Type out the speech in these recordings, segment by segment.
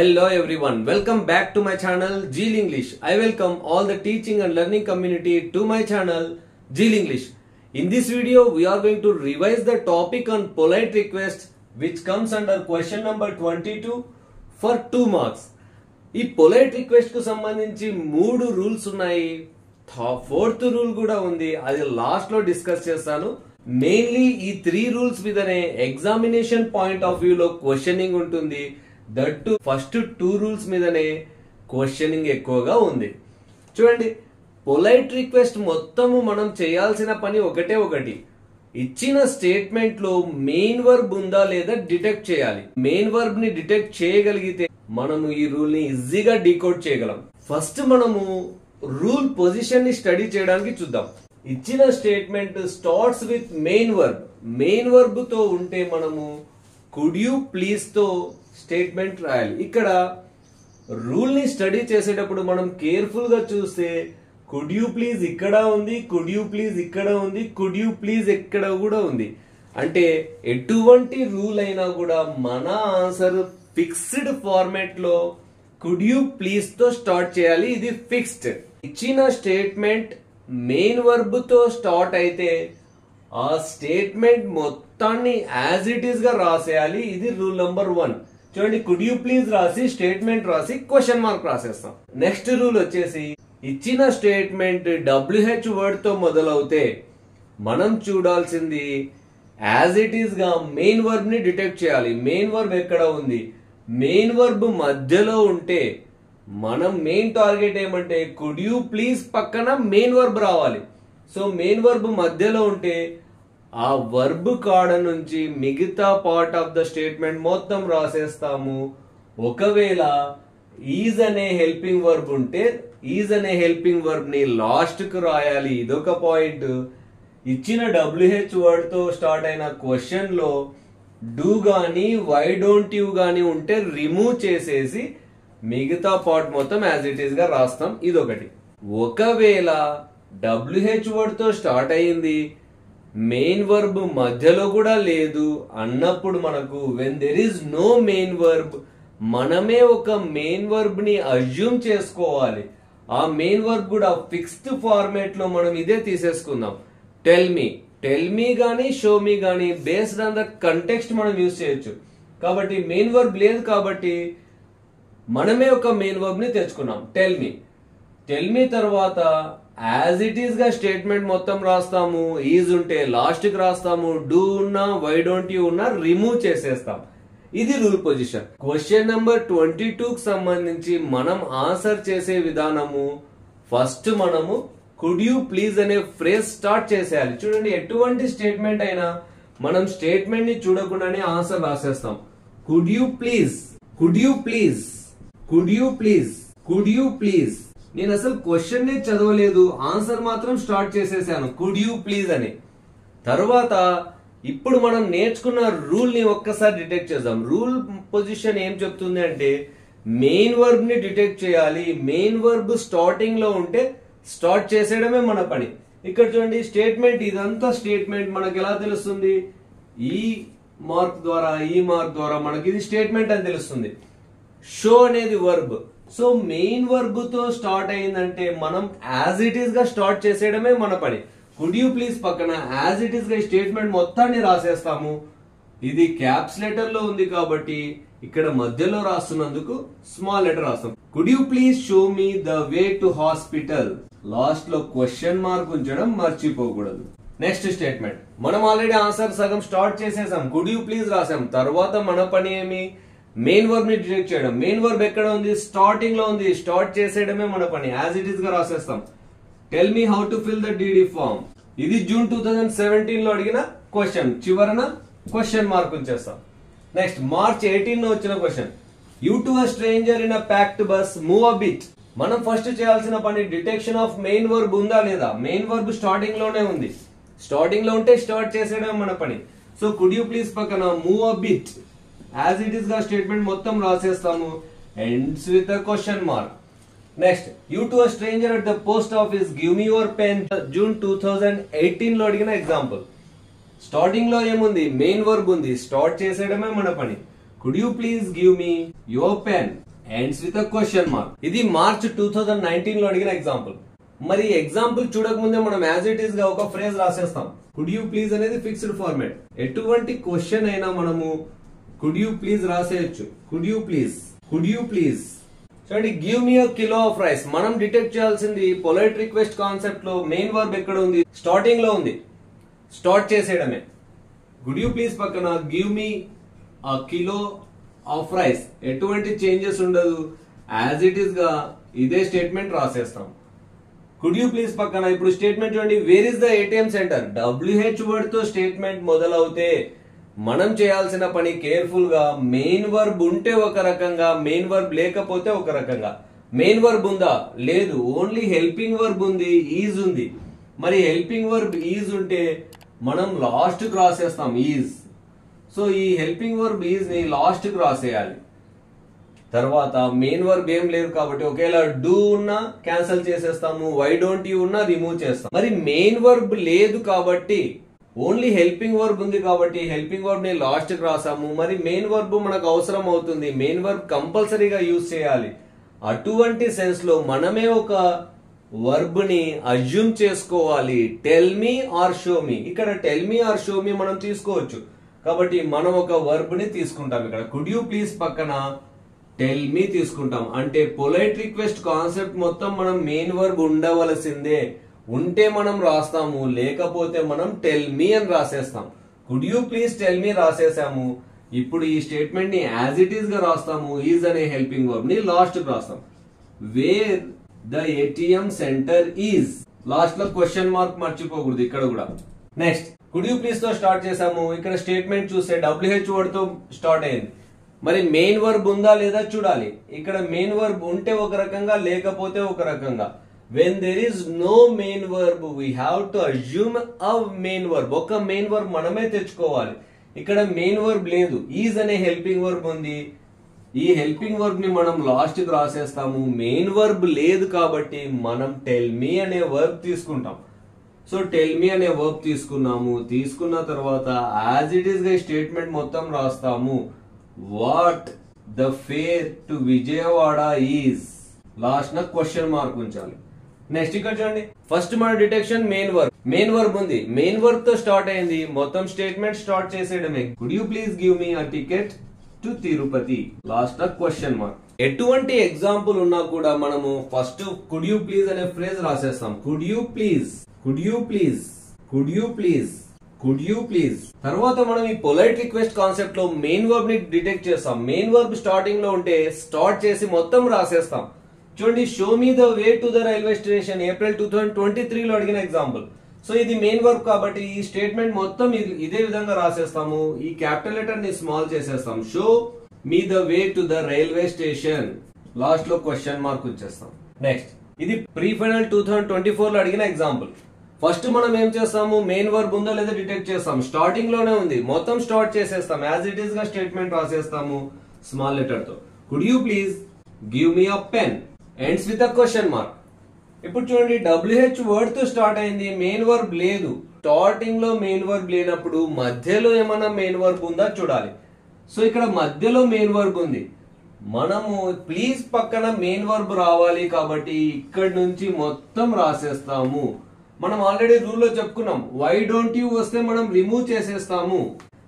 Hello everyone, welcome back to my channel Jeel English. I welcome all the teaching and learning community to my channel Jeel English. In this video, we are going to revise the topic on polite request which comes under question number 22 for 2 marks. ఈ polite request కు సంబంధించి 3 rules ఉన్నాయి. Fourth rule కూడా ఉంది, అది last లో discuss చేస్తాను. Mainly ఈ 3 రూల్స్ మీదనే ఎగ్జామినేషన్ పాయింట్ ఆఫ్ వ్యూ లో క్వశ్చనింగ్ ఉంటుంది. దట్ ఫస్ట్ 2 రూల్స్ మీదనే క్వశ్చనింగ్ ఎక్కువగా ఉంది. చూడండి, పొలైట్ రిక్వెస్ట్ మొత్తము మనం చేయాల్సిన పని ఒకటి. ఇచ్చిన స్టేట్మెంట్ లో మెయిన్ వర్బ్ ఉందా లేదా డిటెక్ట్ చేయాలి. మెయిన్ వర్బ్ ని డిటెక్ట్ చేయగలిగితే మనము ఈ రూల్ ని ఈజీగా డీకోడ్ చేయగలం. ఫస్ట్ మనము రూల్ పొజిషన్ ని స్టడీ చేయడానికి చూద్దాం. ఇచ్చిన statement starts with main verb. Main verb తో ఉంటే మనము కుడ్ యూ ప్లీజ్ తో స్టేట్మెంట్ రాయాలి. ఇక్కడ రూల్ ని స్టడీ చేసేటప్పుడు మనం కేర్ఫుల్ గా చూస్తే కుడ్ యూ ప్లీజ్ ఇక్కడ ఉంది, కుడ్ యూ ప్లీజ్ ఇక్కడ ఉంది, కుడ్ యూ ప్లీజ్ ఎక్కడ కూడా ఉంది. అంటే ఎటువంటి రూల్ అయినా కూడా మన ఆన్సర్ ఫిక్స్డ్ ఫార్మాట్ లో కుడ్ యూ ప్లీజ్ తో స్టార్ట్ చేయాలి. ఇది ఫిక్స్డ్. ఇచ్చిన స్టేట్మెంట్ మెయిన్ వర్బ్ తో స్టార్ట్ అయితే ఆ స్టేట్మెంట్ మొత్తాన్ని యాజ్ ఇట్ ఈస్ గా రాసేయాలి. ఇది రూల్ నంబర్ 1. చూడండి, కుడ్ యూ ప్లీజ్ రాసి స్టేట్మెంట్ రాసి క్వశ్చన్ మార్క్ రాసేస్తాం. నెక్స్ట్ రూల్ వచ్చేసి ఇచ్చిన స్టేట్మెంట్ WH వర్డ్ తో మొదలవుతే మనం చూడాల్సింది యాజ్ ఇట్ ఈస్ గా మెయిన్ వర్బ్ ని డిటెక్ట్ చేయాలి. మెయిన్ వర్బ్ ఎక్కడ ఉంది? మెయిన్ వర్బ్ మధ్యలో ఉంటే మనం మెయిన్ టార్గెట్ ఏమంటే కుడ్ యూ ప్లీజ్ పక్కన మెయిన్ వర్బ్ రావాలి. సో మెయిన్ వర్బ్ మధ్యలో ఉంటే ఆ వర్బ్ కాడ నుంచి మిగతా పార్ట్ ఆఫ్ ద స్టేట్మెంట్ మొత్తం రాసేస్తాము. ఒకవేళ ఈజ్ అనే హెల్పింగ్ వర్బ్ ఉంటే ఈజ్ అనే హెల్పింగ్ వర్బ్ ని లాస్ట్ కు రాయాలి. ఇదొక పాయింట్. ఇచ్చిన WH వర్డ్ తో స్టార్ట్ అయిన క్వశ్చన్ లో డూ గాని వై డోంట్ యూ గాని ఉంటే రిమూవ్ చేసేసి మిగతా పార్ట్ మొత్తం యాజ్ ఇట్ ఈస్ గా రాస్తాం. ఇదొకటి. ఒకవేళ WH వర్డ్ తో స్టార్ట్ అయ్యింది, మెయిన్ వర్బ్ మధ్యలో కూడా లేదు అన్నప్పుడు మనకు when there is no main verb మనమే ఒక మెయిన్ వర్బ్ ని అజ్యూమ్ చేసుకోవాలి. ఆ మెయిన్ వర్బ్ కూడా ఫిక్స్డ్ ఫార్మాట్ లో మనం ఇదే తీసేసుకుందాం. టెల్ మీ గానీ షో మీ గానీ బేస్డ్ ఆన్ ద కంటెక్స్ట్ మనం యూజ్ చేయొచ్చు. కాబట్టి మెయిన్ వర్బ్ లేదు కాబట్టి మనమే ఒక మెయిన్ వర్బ్ ని తెచ్చుకున్నాం. టెల్ మీ తర్వాత యాజ్ ఇట్ ఈస్ గా స్టేట్మెంట్ మొత్తం రాస్తాము. ఈజ్ ఉంటే లాస్ట్ కి రాస్తాము. డూ ఉన్నా వై డోంట్ యూ ఉన్నా రిమూవ్ చేసేస్తాం. ఇది రూల్ పొజిషన్. క్వశ్చన్ నెంబర్ 22 కి సంబంధించి మనం ఆన్సర్ చేసే విధానము ఫస్ట్ మనము కుడ్ యూ ప్లీజ్ అనే ఫ్రేజ్ స్టార్ట్ చేసేయాలి. చూడండి, ఎటువంటి స్టేట్మెంట్ అయినా మనం స్టేట్మెంట్ ని చూడకుండానే ఆన్సర్ రాసేస్తాం. Could you please, could you please, could you please, could you please. నేను అసలు క్వశ్చన్ ని చదవలేదు, ఆన్సర్ మాత్రం స్టార్ట్ చేసేసాను కుడ్ యూ ప్లీజ్ అని. తర్వాత ఇప్పుడు మనం నేర్చుకున్న రూల్ ని ఒక్కసారి డిటెక్ట్ చేద్దాం. రూల్ పొజిషన్ ఏం చెప్తుంది అంటే మెయిన్ వర్బ్ ని డిటెక్ట్ చేయాలి. మెయిన్ వర్బ్ స్టార్టింగ్ లో ఉంటే స్టార్ట్ చేసేయడమే మన పని. ఇక్కడ చూడండి, స్టేట్మెంట్ ఇదంతా స్టేట్మెంట్ మనకి ఎలా తెలుస్తుంది? ఈ మార్క్ ద్వారా మనకి ఇది స్టేట్మెంట్ అని తెలుస్తుంది. షో అనేది వర్బ్. సో మెయిన్ వర్బ్ తో స్టార్ట్ అయిందంటే మనం యాజ్ ఇట్ ఈస్ గా స్టార్ట్ చేసేయడమే మన పని. కుడ్ యూ ప్లీజ్ పక్కన యాజ్ ఇట్ ఈస్ గా స్టేట్మెంట్ మొత్తాన్ని రాసేస్తాము. ఇది క్యాప్స్ లెటర్ లో ఉంది కాబట్టి ఇక్కడ మధ్యలో రాస్తున్నందుకు స్మాల్ లెటర్ రాస్తాం. Could you please show me the way to hospital. Last లో క్వశ్చన్ మార్క్ ఉంచడం మర్చిపోకూడదు. నెక్స్ట్ స్టేట్మెంట్ మనం ఆల్రెడీ ఆన్సర్ సగం స్టార్ట్ చేసేసాం. కుడ్ యూ ప్లీజ్ రాసాం. తర్వాత మన పని ఏమి? మెయిన్ వర్బ్ ని డిటెక్ట్ చేయడం. మెయిన్ వర్బ్ ఎక్కడ ఉంది? స్టార్టింగ్ లో ఉంది. స్టార్ట్ చేసేయడమే మన పని. యాజ్ ఇట్ ఈస్ గా రాసేస్తాం. Tell me how to fill the DD form. ఇది జూన్ 2017 లో అడిగిన క్వశ్చన్. చివరన క్వశ్చన్ మార్క్ ఉంచేస్తాం. నెక్స్ట్ మార్చ్ 18 లో వచ్చిన question. You to a stranger in a packed bus move a bit. మనం ఫస్ట్ చేయాల్సిన పని డిటెక్షన్ ఆఫ్ మెయిన్ వర్బ్ ఉందా లేదా. మెయిన్ వర్బ్ స్టార్టింగ్ లోనే ఉంది. స్టార్టింగ్ లో ఉంటే స్టార్ట్ చేసేయడం మన పని. సో కుడ్ యూ ప్లీజ్ పక్కన move a bit as it is గా స్టేట్మెంట్ మొత్తం రాసేస్తాము. Ends with a question mark. Next, you to a stranger at the post office give me your pen. June 2018 లో అడిగిన example. Starting లో ఏముంది? Main verb ఉంది. Start చేసేయడమే మన పని. Could you please give me your pen ends with a question mark. ఇది March 2019 లో అడిగిన ఎగ్జాంపుల్. మరి ఎగ్జాంపుల్ చూడకముందే మనం యాజ్ ఇట్ ఈస్ గా ఒక ఫ్రేజ్ రాసేస్తాం. కుడ్ యూ ప్లీజ్ అనేది ఫిక్స్డ్ ఫార్మాట్. ఎటువంటి క్వశ్చన్ అయినా మనము కుడ్ యూ ప్లీజ్ రాసేయచ్చు. Could you please, could you please. చూడండి, give me a kilo of rice. మనం డిటెక్ట్ చేయాల్సింది పొలైట్ రిక్వెస్ట్ కాన్సెప్ట్ లో మెయిన్ వర్బ్ ఎక్కడ ఉంది? స్టార్టింగ్ లో ఉంది. స్టార్ట్ చేసేయడమే. కుడ్ యూ ప్లీజ్ పక్కన give me a kilo of rice. ఎటువంటి చేంజెస్ ఉండదు. యాజ్ ఇట్ ఈస్ గా ఇదే స్టేట్మెంట్ రాసేస్తాం. కుడ్ యూ ప్లీజ్ పక్కన ఇప్పుడు స్టేట్మెంట్ చూడండి, where is the ATM centre. WH word తో స్టేట్మెంట్ మొదలవుతే మనం చేయాల్సిన పని కేర్ఫుల్ గా మెయిన్ వర్బ్ ఉంటే ఒక రకంగా, మెయిన్ వర్బ్ లేకపోతే ఒక రకంగా. మెయిన్ వర్బ్ ఉందా? లేదు, ఓన్లీ హెల్పింగ్ వర్బ్ ఉంది, ఈజ్ ఉంది. మరి హెల్పింగ్ వర్బ్ ఈజ్ ఉంటే మనం లాస్ట్ కు రాసేస్తాం ఈజ్. సో ఈ హెల్పింగ్ వర్బ్ ఈజ్ ని లాస్ట్ కు రాసేయాలి. తర్వాత మెయిన్ వర్బ్ ఏం లేదు కాబట్టి ఒకవేళ డూ ఉన్నా క్యాన్సిల్ చేసేస్తాము, వై డోంట్ యూ ఉన్నా రిమూవ్ చేస్తాం. మరి మెయిన్ వర్బ్ లేదు కాబట్టి ఓన్లీ హెల్పింగ్ వర్బ్ ఉంది కాబట్టి హెల్పింగ్ వర్బ్ ని లాస్ట్ కి రాసాము. మరి మెయిన్ వర్బ్ మనకు అవసరం అవుతుంది. మెయిన్ వర్బ్ కంపల్సరీగా యూజ్ చేయాలి. అటువంటి సెన్స్ లో మనమే ఒక వర్బ్ ని అజ్యూమ్ చేసుకోవాలి. Tell me or show me. ఇక్కడ tell me or show me మనం తీసుకోవచ్చు కాబట్టి మనం ఒక వర్బ్ ని తీసుకుంటాం. ఇక్కడ కుడ్ యూ ప్లీజ్ పక్కన టెల్ మీ తీసుకుంటాం. అంటే పొలైట్ రిక్వెస్ట్ కాన్సెప్ట్ మొత్తం మనం మెయిన్ వర్బ్ ఉండవలసిందే. ఉంటే మనం రాస్తాము, లేకపోతే మనం టెల్ మీ అని రాసేస్తాం. Could you please tell me రాసేసాము. ఇప్పుడు ఈ స్టేట్మెంట్ ని యాజ్ ఇట్ ఈస్ గా రాస్తాము. ఈజ్ అనే హెల్పింగ్ వర్బ్ ని లాస్ట్ కు రాస్తాం. Wear the ATM centre is. Last లో క్వశ్చన్ మార్క్ మర్చిపోకూడదు ఇక్కడ కూడా. నెక్స్ట్ కుడ్ యూ ప్లీజ్ తో స్టార్ట్ చేసాము. ఇక్కడ స్టేట్మెంట్ చూస్తే WH వర్డ్ తో స్టార్ట్ అయింది. మరి మెయిన్ వర్బ్ ఉందా లేదా చూడాలి. ఇక్కడ మెయిన్ వర్బ్ ఉంటే ఒక రకంగా, లేకపోతే ఒక రకంగా. When there is no main verb we have to assume a main verb. ఒక మెయిన్ వర్బ్ మనమే తెచ్చుకోవాలి. ఇక్కడ మెయిన్ వర్బ్ లేదు, ఈజ్ అనే హెల్పింగ్ వర్బ్ ఉంది. ఈ హెల్పింగ్ వర్బ్ ని మనం లాస్ట్ కి రాసేస్తాము. మెయిన్ వర్బ్ లేదు కాబట్టి మనం టెల్ మీ అనే వర్బ్ తీసుకుంటాం. సో టెల్ మీ అనే వర్బ్ తీసుకున్నాము. తీసుకున్న తర్వాత యాజ్ ఇట్ ఈస్ గా స్టేట్మెంట్ మొత్తం రాస్తాము. What the fare to Vijayawada is. Last నా క్వశ్చన్ మార్క్ ఉంచాలి. నెక్స్ట్ ఇక్కడ చూడండి, ఫస్ట్ మన detection main verb. Main verb ఉంది, మెయిన్ వర్బ్ తో స్టార్ట్ అయింది. మొత్తం స్టేట్మెంట్ స్టార్ట్ చేసేయడమే. Could you please give me a ticket to Tirupati. Last నా క్వశ్చన్ మార్క్. ఎటువంటి ఎగ్జాంపుల్ ఉన్నా కూడా మనము ఫస్ట్ కుడ్ యూ ప్లీజ్ అనే ఫ్రేజ్ రాసేస్తాం. Could you please, could you please, could you please, could you please. తర్వాత మనం ఈ పొలైట్ రిక్వెస్ట్ కాన్సెప్ట్ లో మెయిన్ వర్బ్ ని డిటెక్ట్ చేస్తాం. మెయిన్ వర్బ్ స్టార్టింగ్ లో ఉంటే స్టార్ట్ చేసి మొత్తం రాసేస్తాం. చూడండి, show me the way to the railway station April 2023 లో అడిగిన ఎగ్జాంపుల్. సో ఇది మెయిన్ వర్బ్ కాబట్టి ఈ స్టేట్మెంట్ మొత్తం ఇదే విధంగా రాసేస్తాము. ఈ క్యాపిటల్ లెటర్ ని స్మాల్ చేసేస్తాం. Show me the way to the railway station. Last లో క్వశ్చన్ మార్క్ వచ్చేస్తాం. నెక్స్ట్ ఇది ప్రీ ఫైనల్ 2024 లో అడిగిన ఎగ్జాంపుల్. ఫస్ట్ మనం ఏం చేస్తాము, మెయిన్ వర్బ్ ఉందో లేదా డిటెక్ట్ చేస్తాం. స్టార్టింగ్ లోనే ఉంది, మొత్తం స్టార్ట్ చేసేస్తాం. యాజ్ ఇట్ ఈస్ గా స్టేట్మెంట్ రాసేస్తాము స్మాల్ లెటర్ తో. Could you please give me a pen ends with a question mark. ఇప్పుడు చూడండి, WH వర్డ్ తో స్టార్ట్ అయింది, మెయిన్ వర్బ్ లేదు. స్టార్టింగ్ లో మెయిన్ వర్బ్ లేనప్పుడు మధ్యలో ఏమన్నా మెయిన్ వర్బ్ ఉందా చూడాలి. సో ఇక్కడ మధ్యలో మెయిన్ వర్బ్ ఉంది. మనము ప్లీజ్ పక్కన మెయిన్ వర్బ్ రావాలి కాబట్టి ఇక్కడి నుంచి మొత్తం రాసేస్తాము. మనం ఆల్రెడీ రూల్ లో చెప్పుకున్నాం, వై డోంట్ యూ వస్తే మనం రిమూవ్ చేసేస్తాము.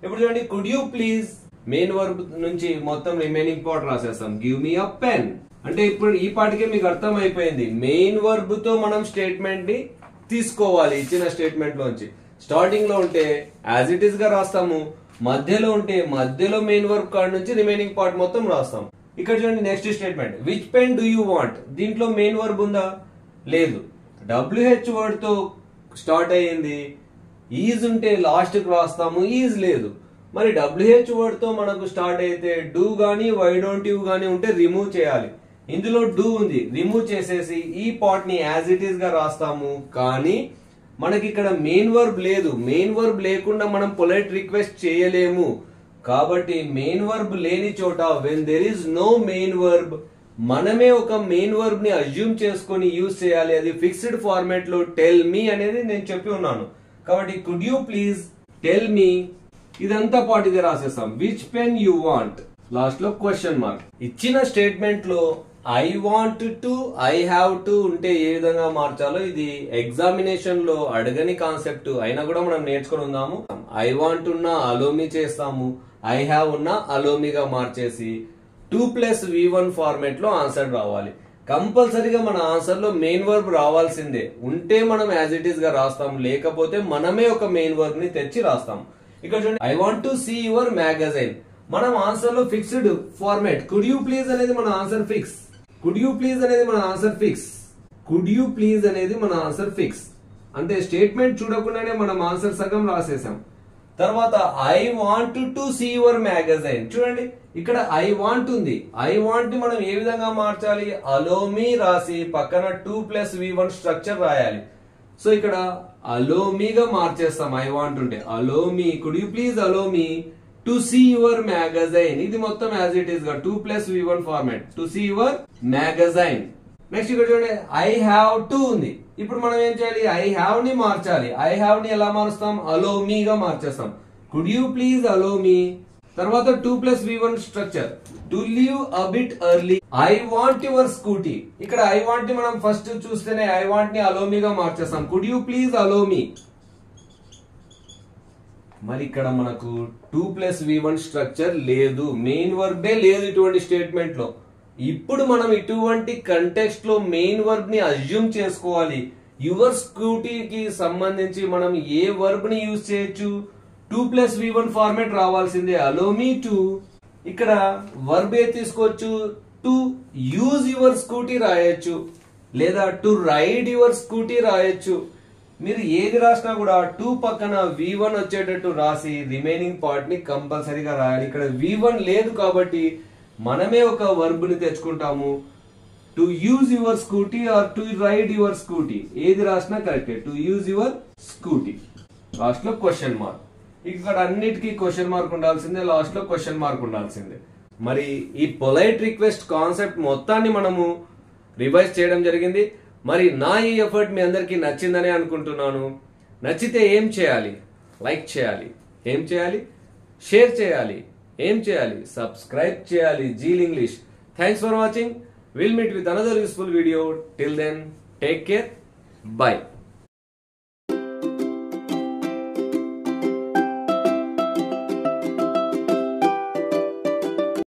ఇప్పుడు చూడండి, could you please main verb నుంచి మొత్తం రిమైనింగ్ పార్ట్ రాసేస్తాం. Give me a pen. అంటే ఇప్పుడు ఈ పాటికే మీకు అర్థం అయిపోయింది, మెయిన్ వర్బ్ తో మనం స్టేట్మెంట్ ని తీసుకోవాలి. ఇచ్చిన స్టేట్మెంట్ లోంచి స్టార్టింగ్ లో ఉంటే యాజ్ ఇట్ ఈస్ గా రాస్తాము. మధ్యలో ఉంటే మధ్యలో మెయిన్ వర్బ్ కాడ నుంచి రిమైనింగ్ పార్ట్ మొత్తం రాస్తాం. ఇక్కడ చూడండి, next statement, which pen do you want. దీంట్లో మెయిన్ వర్బ్ ఉందా? లేదు. WH వర్డ్ తో స్టార్ట్ అయ్యింది. ఈజ్ ఉంటే లాస్ట్ కి రాస్తాము, ఈజ్ లేదు. మరి WH వర్డ్ తో మనకు స్టార్ట్ అయితే డూ గానీ వై డోంట్ యూ గానీ ఉంటే రిమూవ్ చేయాలి. ఇందులో డూ ఉంది, రిమూవ్ చేసేసి ఈ పార్ట్ ని యాజ్ ఇట్ ఈస్ గా రాస్తాము. కానీ మనకి ఇక్కడ మెయిన్ వర్బ్ లేదు. మెయిన్ వర్బ్ లేకుండా మనం పొలైట్ రిక్వెస్ట్ చేయలేము. కాబట్టి మెయిన్ వర్బ్ లేని చోట when there is no main verb మనమే ఒక మెయిన్ వర్బ్ ని అజ్యూమ్ చేసుకొని యూజ్ చేయాలి. అది ఫిక్స్డ్ ఫార్మాట్ లో టెల్ మీ అనేది నేను చెప్పి ఉన్నాను. కాబట్టి could you please tell me, ఇదంతా పార్ట్ ఇదే రాసేస్తాం. Which pen you want. Last లో క్వశ్చన్ మార్క్. ఇచ్చిన స్టేట్మెంట్ లో I want to, I have to ఉంటే ఏ విధంగా మార్చాలో ఇది ఎగ్జామినేషన్ లో అడగని కాన్సెప్ట్ అయినా కూడా మనం నేర్చుకుని ఉందాము. ఐ వాంట్ ఉన్న అలోమి చేస్తాము, ఐ హ్యావ్ ఉన్న అలోమిగా మార్చేసి 2+V1 ఫార్మేట్ లో ఆన్సర్ రావాలి. కంపల్సరీగా మన ఆన్సర్ లో మెయిన్ వర్బ్ రావాల్సిందే. ఉంటే మనం యాజ్ ఇట్ ఈస్ గా రాస్తాం, లేకపోతే మనమే ఒక మెయిన్ వర్బ్ ని తెచ్చి రాస్తాం. ఇక్కడ చూడండి, I want to see your magazine. మనం ఆన్సర్ లో fixed format. Could you please అనేది మన answer fix. Could you please అనేది మన answer fix. Could you please అనేది మన ఆన్సర్ ఫిక్స్. అంటే స్టేట్మెంట్ చూడకుండానే మనం ఆన్సర్ సగం రాసేసాం. తర్వాత I want to see your magazine. చూడండి, ఇక్కడ ఐ వాంట్ ఉంది. ఐ వాంట్ ని మనం ఏ విధంగా మార్చాలి? అలోమి రాసి పక్కన 2+V1 స్ట్రక్చర్ రాయాలి. సో ఇక్కడ అలోమిగా మార్చేస్తాం. ఐ వాంట్ ఉంటే allow me, could you please allow me to see your magazine. ఇది మొత్తం యాజ్ ఇట్ ఈస్ గా 2+V1 format. To see your magazine. Next ఇక్కడ చూడండి, ఐ హ్యావ్ టు ఉంది. ఇప్పుడు మనం ఏం చేయాలి? ఐ హ్యావ్ ని మార్చాలి. ఐ హ్యావ్ ని ఎలా మారుస్తాం? అలోమిగా మార్చేస్తాం. కుడ్ యూ ప్లీజ్ అలోమి, తర్వాత 2+V1 structure. To leave a bit early. I want your scooty. ఇక్కడ ఐ వాంట్ ని మనం ఫస్ట్ చూస్తేనే ఐ వాంట్ ని అలోమిగా మార్చేస్తాం. Could you please allow me. మరి ఇక్కడ మనకు 2+V1 స్ట్రక్చర్ లేదు, మెయిన్ వర్బే లేదు ఇటువంటి స్టేట్మెంట్ లో. ఇప్పుడు మనం ఇటువంటి కంటెక్స్ట్ లో మెయిన్ వర్బ్ ని అజ్యూమ్ చేసుకోవాలి. యువర్ స్కూటీకి సంబంధించి మనం ఏ వర్బ్ ని యూజ్ చేయొచ్చు? 2+V1 ఫార్మేట్ రావాల్సిందే. అలోమి టు. ఇక్కడ వర్బ్ ఏ తీసుకోవచ్చు? టు యూజ్ యువర్ స్కూటీ రాయొచ్చు, లేదా టు రైడ్ యువర్ స్కూటీ రాయొచ్చు. మీరు ఏది రాసినా కూడా 2 పక్కన V1 వచ్చేటట్టు రాసి రిమైనింగ్ పార్ట్ ని కంపల్సరీగా రాయాలి. ఇక్కడ V1 లేదు కాబట్టి మనమే ఒక వర్బ్ ని తెచ్చుకుంటాము. To use your scooty or to ride your scooty, ఏది రాసినా కరెక్టే. To use your scooty. Last లో క్వశ్చన్ మార్క్. ఇక్కడ అన్నిటికీ క్వశ్చన్ మార్క్ ఉండాల్సిందే, లాస్ట్ లో క్వశ్చన్ మార్క్ ఉండాల్సిందే. మరి ఈ పొలైట్ రిక్వెస్ట్ కాన్సెప్ట్ మొత్తాన్ని మనము రివైజ్ చేయడం జరిగింది. మరి నా ఈ ఎఫర్ట్ మీ అందరికీ నచ్చిందని అనుకుంటున్నాను. నచ్చితే ఏం చేయాలి? లైక్ చేయాలి. ఏం చేయాలి? షేర్ చేయాలి. ఏం చేయాలి? సబ్స్క్రైబ్ చేయాలి. Zeal English. Thanks for watching. Will meet with another useful video. Till then, take care. By.